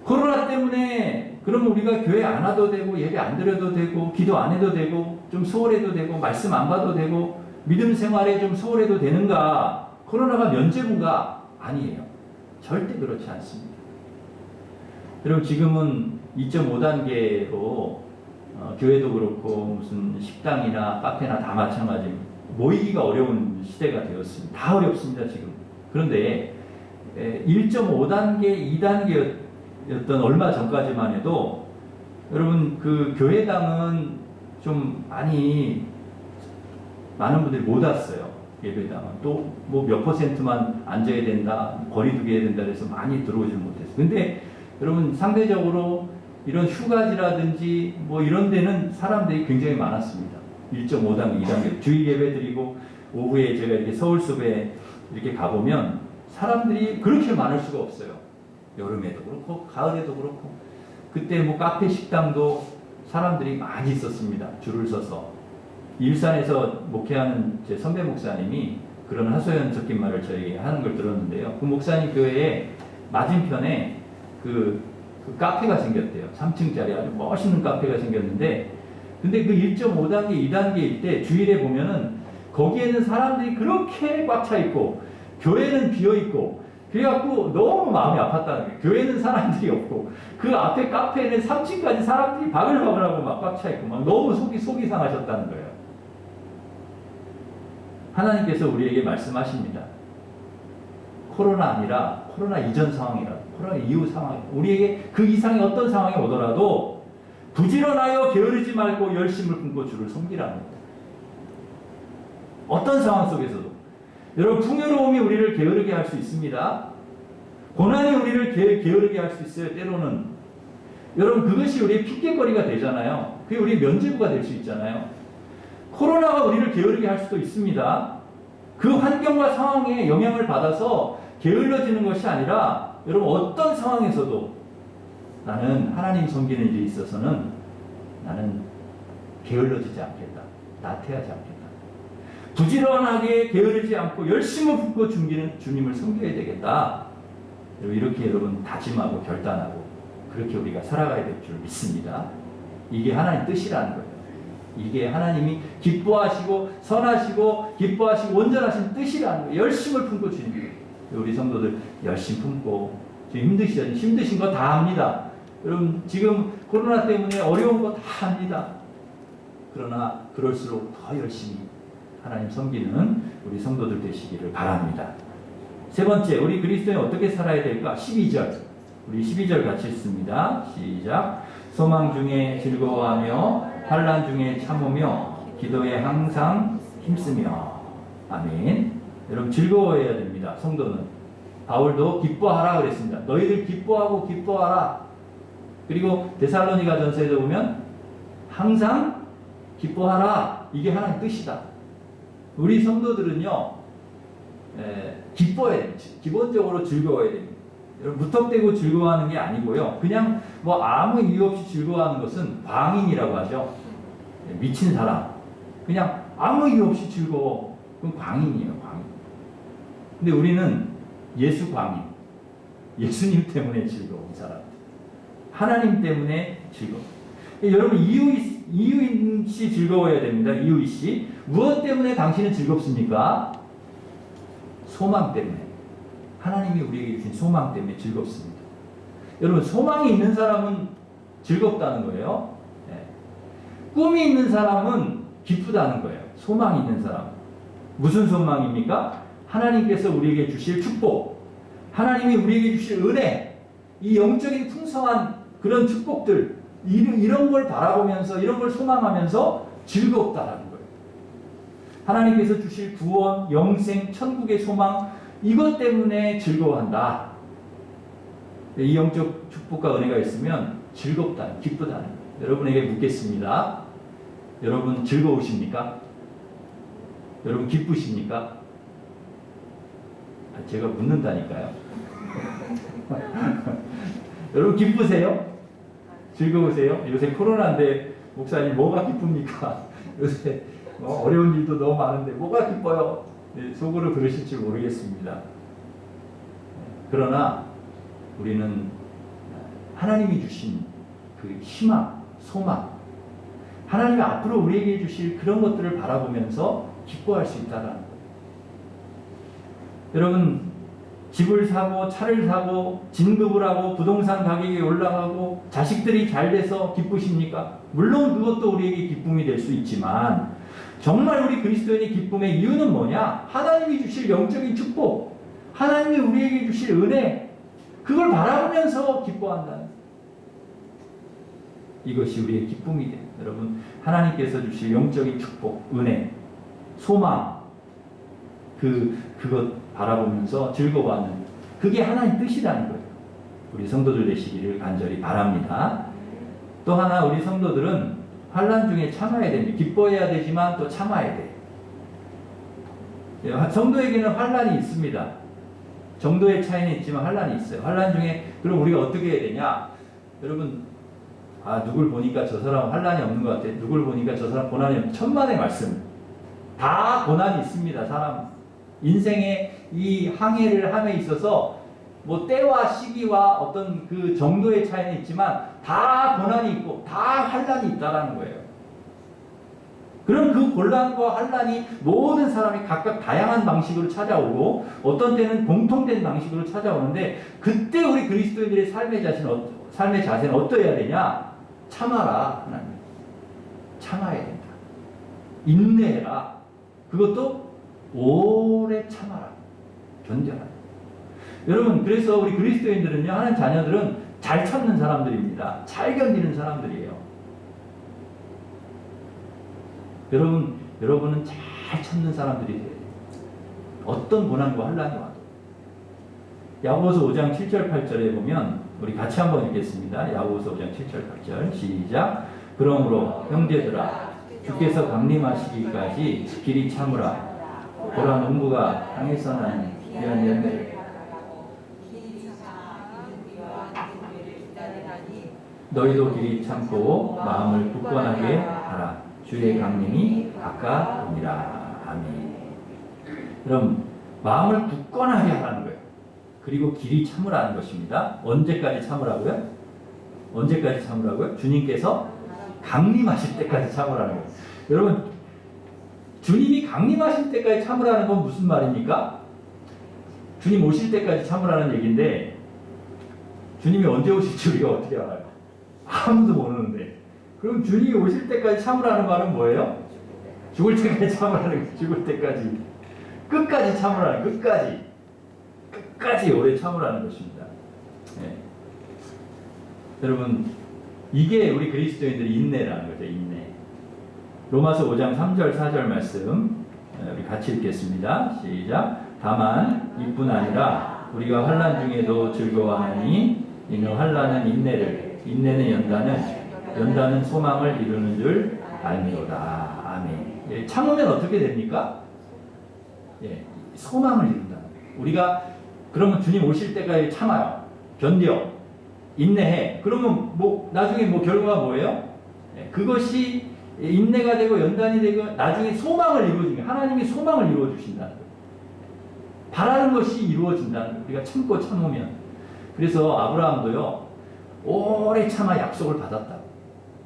코로나 때문에 그러면 우리가 교회 안 와도 되고 예배 안 드려도 되고 기도 안 해도 되고 좀 소홀해도 되고 말씀 안 봐도 되고 믿음 생활에 좀 소홀해도 되는가? 코로나가 면죄부가 아니에요. 절대 그렇지 않습니다. 여러분 지금은 2.5단계로 교회도 그렇고 무슨 식당이나 카페나 다 마찬가지입니다. 모이기가 어려운 시대가 되었습니다. 다 어렵습니다 지금. 그런데 1.5단계, 2단계였던 얼마 전까지만 해도 여러분 그 교회당은 좀 많은 분들이 못 왔어요. 예배당은 또 뭐 몇 %만 앉아야 된다, 거리 두게 해야 된다 그래서 많이 들어오지 못했어요. 근데 여러분 상대적으로 이런 휴가지라든지 뭐 이런 데는 사람들이 굉장히 많았습니다. 1.5단계, 2단계 주일 예배 드리고 오후에 제가 이렇게 서울숲에 이렇게 가보면 사람들이 그렇게 많을 수가 없어요. 여름에도 그렇고 가을에도 그렇고 그때 뭐 카페 식당도 사람들이 많이 있었습니다. 줄을 서서. 일산에서 목회하는 제 선배 목사님이 그런 하소연 섞인 말을 저에게 하는 걸 들었는데요. 그 목사님 교회에 맞은편에 그 카페가 생겼대요. 3층짜리 아주 멋있는 카페가 생겼는데 근데 그 1.5단계, 2단계일 때 주일에 보면은 거기에는 사람들이 그렇게 꽉 차 있고 교회는 비어 있고 그래갖고 너무 마음이 아팠다는 거예요. 교회는 사람들이 없고 그 앞에 카페에는 3층까지 사람들이 바글바글하고 막 꽉 차 있고 막 너무 속이 상하셨다는 거예요. 하나님께서 우리에게 말씀하십니다. 코로나 아니라 코로나 이전 상황이라 코로나 이후 상황 우리에게 그 이상의 어떤 상황이 오더라도 부지런하여 게으르지 말고 열심을 품고 주를 섬기라는 거예요. 어떤 상황 속에서도 여러분 풍요로움이 우리를 게으르게 할 수 있습니다. 고난이 우리를 게으르게 할 수 있어요. 때로는 여러분 그것이 우리의 핑계거리가 되잖아요. 그게 우리의 면죄부가 될 수 있잖아요. 코로나가 우리를 게으르게 할 수도 있습니다. 그 환경과 상황에 영향을 받아서 게을러지는 것이 아니라 여러분 어떤 상황에서도 나는 하나님 섬기는 일에 있어서는 나는 게을러지지 않겠다. 나태하지 않겠다. 부지런하게 게으르지 않고 열심을 품고 주님을 섬겨야 되겠다. 이렇게 여러분 다짐하고 결단하고 그렇게 우리가 살아가야 될 줄 믿습니다. 이게 하나님 뜻이라는 거예요. 이게 하나님이 기뻐하시고 선하시고 기뻐하시고 온전하신 뜻이라는 거예요. 열심을 품고 주님. 우리 성도들 열심 품고 지금 힘드신 거 다 합니다. 여러분 지금 코로나 때문에 어려운 거 다 합니다. 그러나 그럴수록 더 열심히 하나님 섬기는 우리 성도들 되시기를 바랍니다. 세 번째, 우리 그리스도인이 어떻게 살아야 될까? 12절. 우리 12절 같이 읽습니다. 시작. 소망 중에 즐거워하며 환난 중에 참으며 기도에 항상 힘쓰며. 아멘. 여러분 즐거워해야 됩니다. 성도는. 바울도 기뻐하라 그랬습니다. 너희들 기뻐하고 기뻐하라. 그리고 데살로니가 전서에도 보면 항상 기뻐하라. 이게 하나님 뜻이다. 우리 성도들은요, 기뻐해야 됩니다. 기본적으로 즐거워야 됩니다. 여러분 무턱대고 즐거워하는 게 아니고요. 그냥 뭐 아무 이유 없이 즐거워하는 것은 광인이라고 하죠. 미친 사람. 그냥 아무 이유 없이 즐거워. 그건 광인이에요. 광인. 근데 우리는 예수 광인. 예수님 때문에 즐거운 사람. 하나님 때문에 즐거워. 여러분 이유 있이 즐거워야 됩니다. 이유 있이. 무엇 때문에 당신은 즐겁습니까? 소망 때문에. 하나님이 우리에게 주신 소망 때문에 즐겁습니다. 여러분 소망이 있는 사람은 즐겁다는 거예요. 네. 꿈이 있는 사람은 기쁘다는 거예요. 소망이 있는 사람. 무슨 소망입니까? 하나님께서 우리에게 주실 축복, 하나님이 우리에게 주실 은혜, 이 영적인 풍성한 그런 축복들, 이런 걸 바라보면서, 이런 걸 소망하면서 즐겁다라는 거예요. 하나님께서 주실 구원, 영생, 천국의 소망, 이것 때문에 즐거워한다. 이 영적 축복과 은혜가 있으면 즐겁다, 기쁘다는 거예요. 여러분에게 묻겠습니다. 여러분 즐거우십니까? 여러분 기쁘십니까? 제가 묻는다니까요. 여러분 기쁘세요? 즐거우세요? 요새 코로나인데 목사님 뭐가 기쁩니까? 요새 어려운 일도 너무 많은데 뭐가 기뻐요? 속으로 그러실지 모르겠습니다. 그러나 우리는 하나님이 주신 그 희망, 소망, 하나님이 앞으로 우리에게 주실 그런 것들을 바라보면서 기뻐할 수 있다는 거예요. 여러분 집을 사고 차를 사고 진급을 하고 부동산 가격이 올라가고 자식들이 잘 돼서 기쁘십니까? 물론 그것도 우리에게 기쁨이 될 수 있지만 정말 우리 그리스도인의 기쁨의 이유는 뭐냐? 하나님이 주실 영적인 축복, 하나님이 우리에게 주실 은혜, 그걸 바라보면서 기뻐한다는, 이것이 우리의 기쁨이 돼요. 여러분 하나님께서 주실 영적인 축복, 은혜, 소망, 그것 바라보면서 즐거워하는, 그게 하나님 뜻이라는 거예요. 우리 성도들 되시기를 간절히 바랍니다. 또 하나 우리 성도들은 환난 중에 참아야 됩니다. 기뻐해야 되지만 또 참아야 돼요. 성도에게는 환난이 있습니다. 정도의 차이는 있지만 환난이 있어요. 환난 중에 그럼 우리가 어떻게 해야 되냐? 여러분 누굴 보니까 저 사람 환난이 없는 것 같아. 누굴 보니까 저 사람 고난이 없는, 천만의 말씀. 다 고난이 있습니다. 사람 인생의 이 항해를 함에 있어서 뭐 때와 시기와 어떤 그 정도의 차이는 있지만 다 고난이 있고 다 환난이 있다라는 거예요. 그럼 그 곤란과 환난이 모든 사람이 각각 다양한 방식으로 찾아오고 어떤 때는 공통된 방식으로 찾아오는데, 그때 우리 그리스도인들의 삶의 자세는 어떠해야 되냐? 참아라. 하나님 참아야 된다. 인내해라. 그것도 오래 참아라. 견뎌라. 여러분 그래서 우리 그리스도인들은요, 하나님 자녀들은 잘 참는 사람들입니다. 잘 견디는 사람들이에요. 여러분은 잘 참는 사람들이 돼야 돼요. 어떤 고난과 환난이 와도. 야고보서 5장 7절 8절에 보면 우리 같이 한번 읽겠습니다. 야고보서 5장 7절 8절 시작. 그러므로 형제들아 주께서 강림하시기까지 길이 참으라. 보라 농부가 땅에서 난 귀한 열매를 너희도 길이 참고 마음을 굳건하게 하라. 주의 강림이 가까우니라. 아멘. 그럼 마음을 굳건하게 하라는 거예요. 그리고 길이 참으라는 것입니다. 언제까지 참으라고요? 언제까지 참으라고요? 주님께서 강림하실 때까지 참으라는 거예요. 여러분 주님이 강림하실 때까지 참으라는 건 무슨 말입니까? 주님 오실 때까지 참으라는 얘기인데, 주님이 언제 오실지 우리가 어떻게 알아요? 아무도 모르는데. 그럼 주님이 오실 때까지 참으라는 말은 뭐예요? 죽을 때까지 참으라는 거예요. 죽을 때까지. 끝까지 참으라는, 끝까지 오래 참으라는 것입니다. 네. 여러분 이게 우리 그리스도인들의 인내라는 거죠. 인내. 로마서 5장 3절 4절 말씀 우리 같이 읽겠습니다. 시작. 다만 이뿐 아니라 우리가 환난 중에도 즐거워하니 이는 환난은 인내를, 인내는 연단은 소망을 이루는 줄 알미로다. 아멘. 예, 참으면 어떻게 됩니까? 예, 소망을 이룬다. 우리가 그러면 주님 오실 때까지 참아요. 견뎌. 인내해. 그러면 뭐 나중에 뭐 결과가 뭐예요? 예, 그것이 인내가 되고 연단이 되고 나중에 소망을 이루어주는 거예요. 하나님이 소망을 이루어 주신다는 거예요. 바라는 것이 이루어진다는 거예요. 우리가 참고 참으면. 그래서 아브라함도요, 오래 참아 약속을 받았다.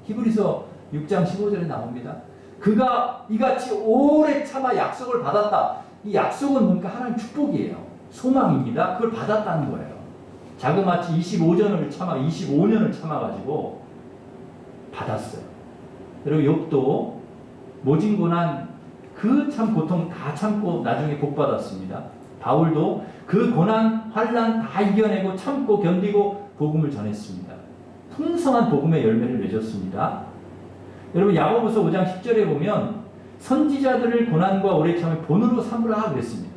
히브리서 6장 15절에 나옵니다. 그가 이같이 오래 참아 약속을 받았다. 이 약속은 뭔가 하나님 축복이에요. 소망입니다. 그걸 받았다는 거예요. 자그마치 25년을 참아가지고 받았어요. 그리고 욥도 모진 고난 그 참 고통 다 참고 나중에 복 받았습니다. 바울도 그 고난 환난 다 이겨내고 참고 견디고 복음을 전했습니다. 풍성한 복음의 열매를 맺었습니다. 여러분 야고보서 5장 10절에 보면 선지자들을 고난과 오래 참을 본으로 삼으라 그랬습니다.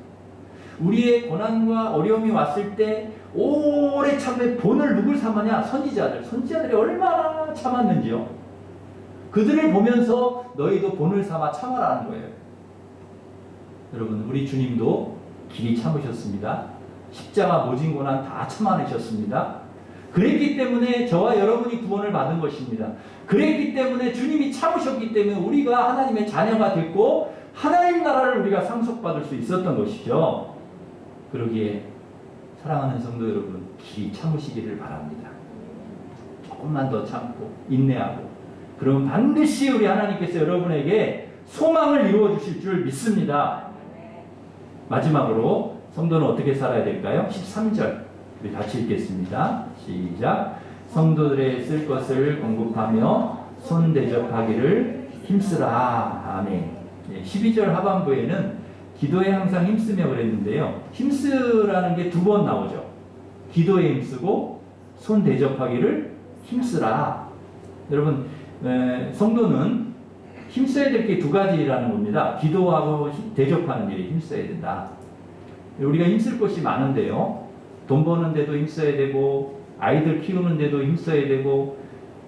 우리의 고난과 어려움이 왔을 때 오래 참을 본을 누굴 삼았냐? 선지자들이 얼마나 참았는지요. 그들을 보면서 너희도 본을 삼아 참아라는 거예요. 여러분 우리 주님도 길이 참으셨습니다. 십자가 모진 고난 다 참아내셨습니다. 그랬기 때문에 저와 여러분이 구원을 받은 것입니다. 그랬기 때문에 주님이 참으셨기 때문에 우리가 하나님의 자녀가 됐고 하나님 나라를 우리가 상속받을 수 있었던 것이죠. 그러기에 사랑하는 성도 여러분, 길이 참으시기를 바랍니다. 조금만 더 참고 인내하고 그러면 반드시 우리 하나님께서 여러분에게 소망을 이루어 주실 줄 믿습니다. 마지막으로 성도는 어떻게 살아야 될까요? 13절 우리 같이 읽겠습니다. 시작. 성도들의 쓸 것을 공급하며 손 대접하기를 힘쓰라. 아멘. 12절 하반부에는 기도에 항상 힘쓰며 그랬는데요. 힘쓰라는 게 두 번 나오죠. 기도에 힘쓰고 손 대접하기를 힘쓰라. 여러분 성도는 힘써야 될 게 두 가지라는 겁니다. 기도하고 대접하는 일에 힘써야 된다. 우리가 힘쓸 것이 많은데요. 돈 버는 데도 힘써야 되고 아이들 키우는 데도 힘써야 되고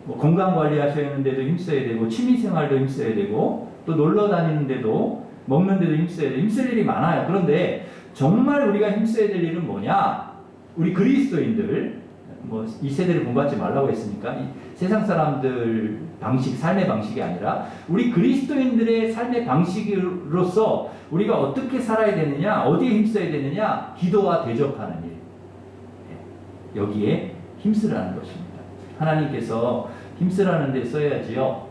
뭐 건강 관리하셔야 하는 데도 힘써야 되고 취미생활도 힘써야 되고 또 놀러 다니는 데도 먹는 데도 힘써야 되고 힘쓸 일이 많아요. 그런데 정말 우리가 힘써야 될 일은 뭐냐? 우리 그리스도인들 뭐 이 세대를 본받지 말라고 했으니까 이 세상 사람들 방식, 삶의 방식이 아니라 우리 그리스도인들의 삶의 방식으로서 우리가 어떻게 살아야 되느냐, 어디에 힘써야 되느냐, 기도와 대접하는 일. 여기에 힘쓰라는 것입니다. 하나님께서 힘쓰라는 데 써야지요.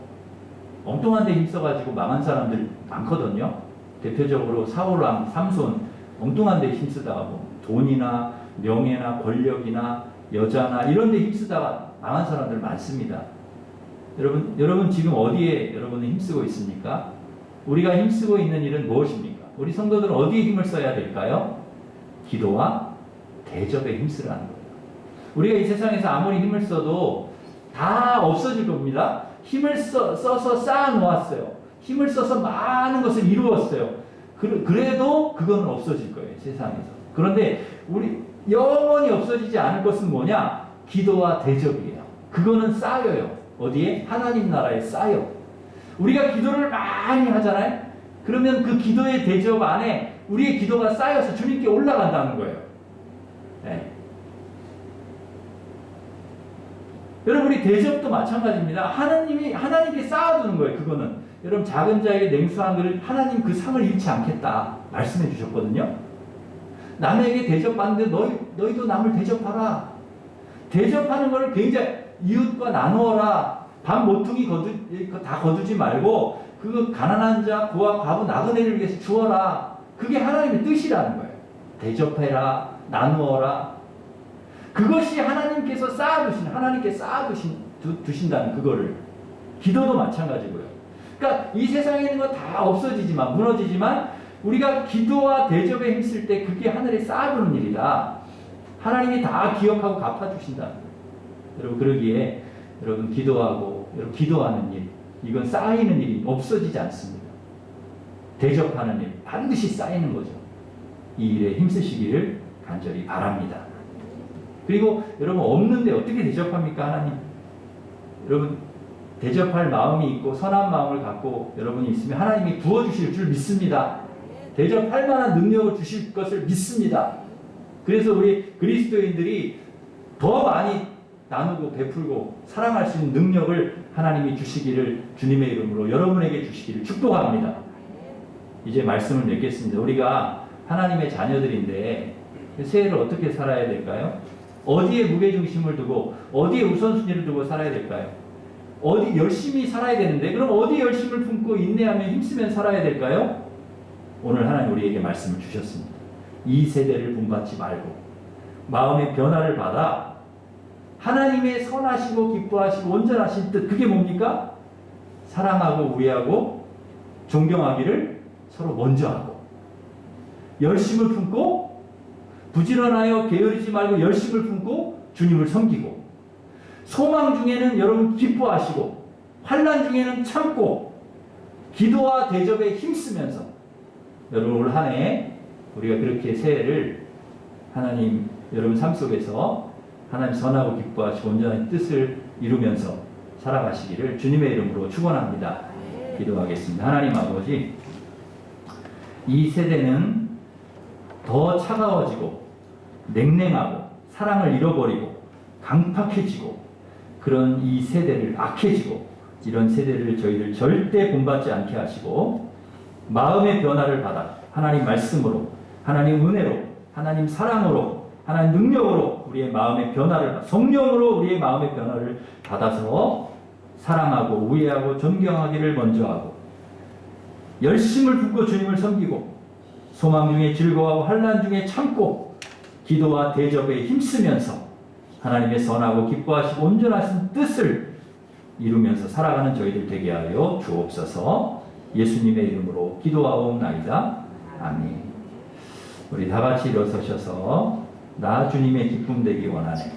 엉뚱한 데 힘써가지고 망한 사람들 많거든요. 대표적으로 사울왕 삼손 엉뚱한 데 힘쓰다가 뭐 돈이나 명예나 권력이나 여자나 이런 데 힘쓰다가 망한 사람들 많습니다. 여러분 지금 어디에 여러분은 힘쓰고 있습니까? 우리가 힘쓰고 있는 일은 무엇입니까? 우리 성도들은 어디에 힘을 써야 될까요? 기도와 대접에 힘쓰라는 거예요. 우리가 이 세상에서 아무리 힘을 써도 다 없어질 겁니다. 힘을 써서 쌓아놓았어요. 힘을 써서 많은 것을 이루었어요. 그래도 그거는 없어질 거예요. 세상에서. 그런데 우리 영원히 없어지지 않을 것은 뭐냐? 기도와 대접이에요. 그거는 쌓여요. 어디에? 하나님 나라에 쌓여. 우리가 기도를 많이 하잖아요. 그러면 그 기도의 대접 안에 우리의 기도가 쌓여서 주님께 올라간다는 거예요. 네. 여러분 우리 대접도 마찬가지입니다. 하나님께 쌓아두는 거예요. 그거는 여러분 작은 자에게 냉수한 그릇 하나님 그 상을 잃지 않겠다 말씀해 주셨거든요. 남에게 대접받는데 너희도 남을 대접하라. 대접하는 것을 굉장히 이웃과 나누어라. 밥 모퉁이 다 거두지 말고 그 가난한 자, 고아, 과부, 나그네를 위해서 주어라. 그게 하나님의 뜻이라는 거예요. 대접해라, 나누어라. 그것이 하나님께서 하나님께 쌓아두신다는 그거를. 기도도 마찬가지고요. 그러니까 이 세상에 있는 거 다 없어지지만, 무너지지만, 우리가 기도와 대접에 힘쓸 때 그게 하늘에 쌓아두는 일이다. 하나님이 다 기억하고 갚아주신다는 거예요. 여러분, 그러기에, 여러분, 기도하고, 여러분, 기도하는 일. 이건 쌓이는 일이 없어지지 않습니다. 대접하는 일 반드시 쌓이는 거죠. 이 일에 힘쓰시기를 간절히 바랍니다. 그리고 여러분 없는데 어떻게 대접합니까? 하나님. 여러분 대접할 마음이 있고 선한 마음을 갖고 여러분이 있으면 하나님이 부어주실 줄 믿습니다. 대접할 만한 능력을 주실 것을 믿습니다. 그래서 우리 그리스도인들이 더 많이 나누고 베풀고 사랑할 수 있는 능력을 하나님이 주시기를 주님의 이름으로 여러분에게 주시기를 축복합니다. 이제 말씀을 맺겠습니다. 우리가 하나님의 자녀들인데 새해를 어떻게 살아야 될까요? 어디에 무게중심을 두고 어디에 우선순위를 두고 살아야 될까요? 어디 열심히 살아야 되는데 그럼 어디 열심을 품고 인내하며 힘쓰면 살아야 될까요? 오늘 하나님 우리에게 말씀을 주셨습니다. 이 세대를 본받지 말고 마음의 변화를 받아 하나님의 선하시고 기뻐하시고 온전하신 뜻, 그게 뭡니까? 사랑하고 우애하고 존경하기를 서로 먼저 하고 열심을 품고 부지런하여 게으르지 말고 열심을 품고 주님을 섬기고 소망 중에는 여러분 기뻐하시고 환난 중에는 참고 기도와 대접에 힘쓰면서 여러분 올 한 해 우리가 그렇게 새해를 하나님 여러분 삶 속에서 하나님 선하고 기뻐하시고 온전한 뜻을 이루면서 살아가시기를 주님의 이름으로 축원합니다. 기도하겠습니다. 하나님 아버지, 이 세대는 더 차가워지고 냉랭하고 사랑을 잃어버리고 강팍해지고 그런 이 세대를 악해지고 이런 세대를 저희들 절대 본받지 않게 하시고 마음의 변화를 받아 하나님 말씀으로 하나님 은혜로 하나님 사랑으로 하나님 능력으로 우리의 마음의 변화를 성령으로 우리의 마음의 변화를 받아서 사랑하고 우애하고 존경하기를 먼저 하고 열심을 품고 주님을 섬기고 소망 중에 즐거워하고 환난 중에 참고 기도와 대접에 힘쓰면서 하나님의 선하고 기뻐하시고 온전하신 뜻을 이루면서 살아가는 저희들 되게 하여 주옵소서. 예수님의 이름으로 기도하옵나이다. 아멘. 우리 다 같이 일어서셔서 나 주님의 기쁨 되기 원하네.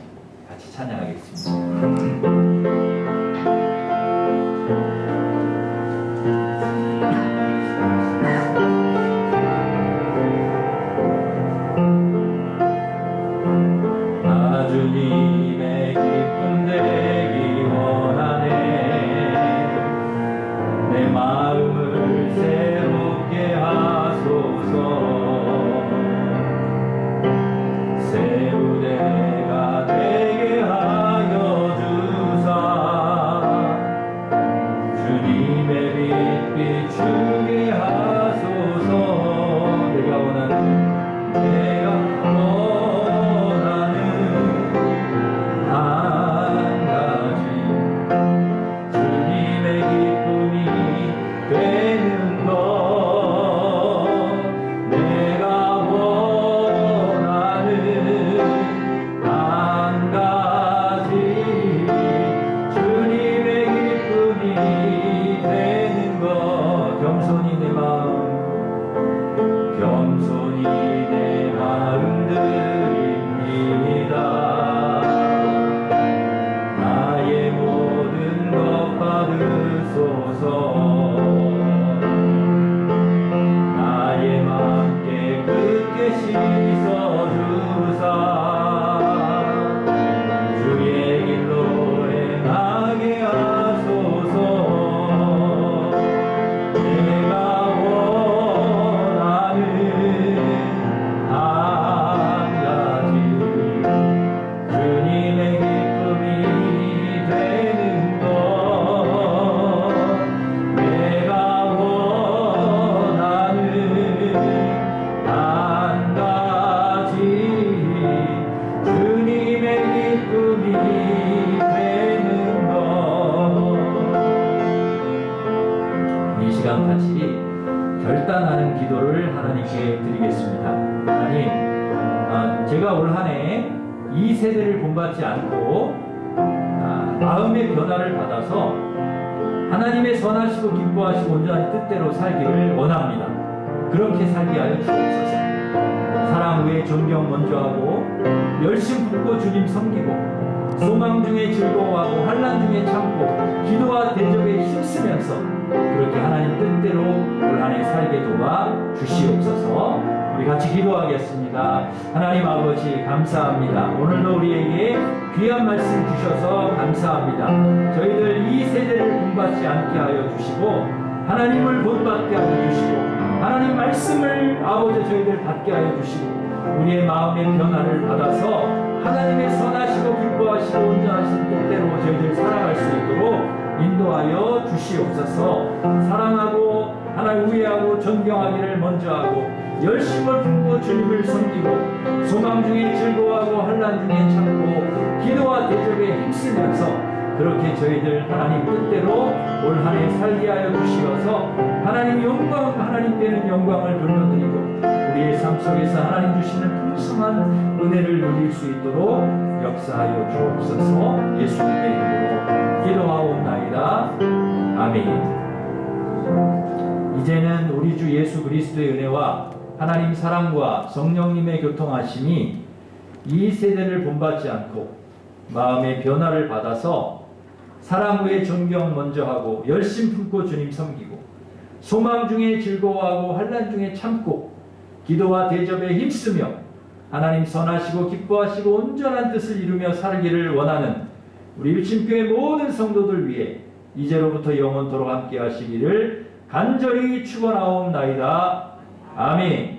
같이 찬양하겠습니다. 주님의 기쁨 되기 원하네. 내 마음을 새롭게 하소서. 새 무대가 되게 하여 주사. 주님의 빛 비추게 하소서. 내가 원하는 같이 결단하는 기도를 하나님께 드리겠습니다. 하나님, 제가 올 한 해 이 세대를 본받지 않고 마음의 변화를 받아서 하나님의 선하시고 기뻐하시고 온전한 뜻대로 살기를 원합니다. 그렇게 살게 하여 주옵소서. 사랑 외에 존경 먼저 하고 열심 품고 주님 섬기고 소망 중에 즐거워하고 환난 중에 참고 기도와 대접에 힘쓰면서 살면서 그렇게 하나님 뜻대로 올 한 해 살게 도와 주시옵소서. 우리 같이 기도하겠습니다. 하나님 아버지 감사합니다. 오늘도 우리에게 귀한 말씀 주셔서 감사합니다. 저희들 이 세대를 본받지 않게 하여 주시고 하나님을 본받게 하여 주시고 하나님 말씀을 아버지 저희들 받게 하여 주시고 우리의 마음의 변화를 받아서 하나님의 선하시고 기뻐하시고 온전하신 뜻대로 저희들 살아갈 수 있도록 인도하여 주시옵소서. 사랑하고 하나님 우애하고 존경하기를 먼저 하고 열심을 품고 주님을 섬기고 소망 중에 즐거워하고 환난 중에 참고 기도와 대접에 힘쓰면서 그렇게 저희들 하나님 뜻대로 올 한 해 살게 하여 주시어서 하나님 영광 하나님 되는 영광을 돌려드리고 우리의 삶 속에서 하나님 주시는 풍성한 은혜를 누릴 수 있도록 역사하여 주옵소서. 예수님의 이름으로 기도하옵나이다. 아멘. 이제는 우리 주 예수 그리스도의 은혜와 하나님 사랑과 성령님의 교통하심이 이 세대를 본받지 않고 마음의 변화를 받아서 사랑 후에 존경 먼저 하고 열심 품고 주님 섬기고 소망 중에 즐거워하고 환난 중에 참고 기도와 대접에 힘쓰며 하나님 선하시고 기뻐하시고 온전한 뜻을 이루며 살기를 원하는 우리 일침교회 모든 성도들 위해 이제로부터 영원토록 함께 하시기를 간절히 축원하옵나이다. 아멘.